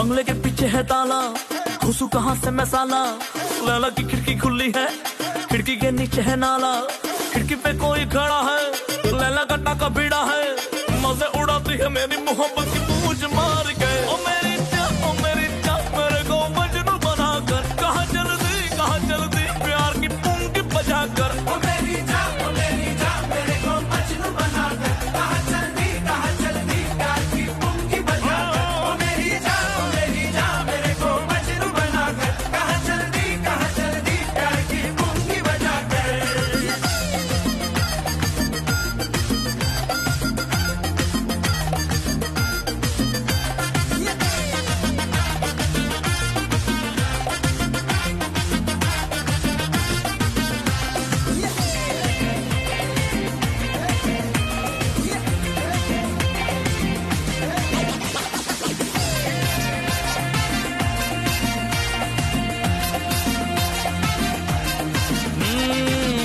बंगले के पीछे है ताला, घुसू कहाँ से मैं साला। लैला की खिड़की खुली है, खिड़की के नीचे है नाला, खिड़की पे कोई खड़ा है, लैला का टाका भिड़ा है। मजे उड़ाती है मेरी मोहब्बत की पूंछ मार के। ओ मेरी जान मेरे को मजनू बनाकर, कहाँ चल दी प्यार की पुंगी बजा कर। ओ मेरी जान मेरे को मजनू बनाकर, कहाँ चल दी प्यार की पुंगी बजा कर। ओ मेरी जान मेरे को मजनू बनाकर, कहाँ चल दी प्यार की पुंगी बजा कर।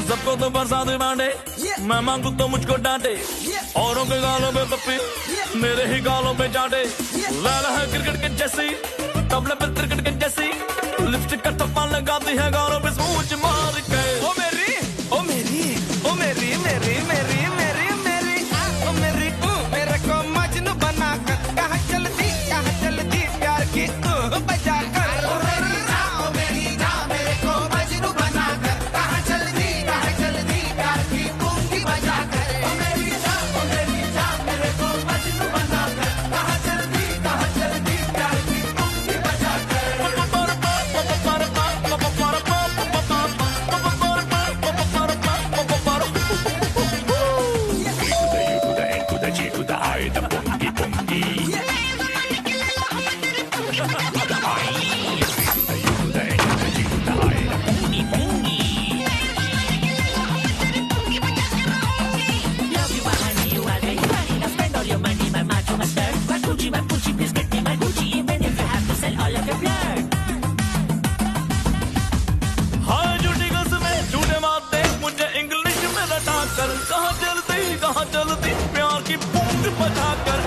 सबको तो बरसात बांटे, मैं मांगू तो मुझको डांटे। औरों के गालों पे पप्पी, मेरे ही गालों पे चाटे। लैला है क्रिकेट के जैसी, तबले पे क्रिकेट के जैसी, लिपस्टिक का थप्पा लगाती है गालों पे सूझ मार के। ओ मेरी मेरे को मजनू बनाकर, कहाँ चल दी प्यार की बजा कर। ओ मेरी जान मेरे को मजनू बनाकर, कहाँ चल दी प्यार की पुंगी बजा कर। ओ मेरी जान मेरे को मजनू बनाकर, कहाँ चल दी प्यार की पुंगी बजा कर। To the G to the I, the pungi pungi. The I, the U to the N to the G to the I, the pungi pungi. Love you, my honey, you are very funny. Now spend all your money, my macho, my stud. My Gucci, please get me my Gucci. Even if you have to sell all of your blood. हाँ झूठी कसमें झूठे बातें, मुझे English में रटा कर। कहाँ चलती प्यार की पूंछ बजा कर।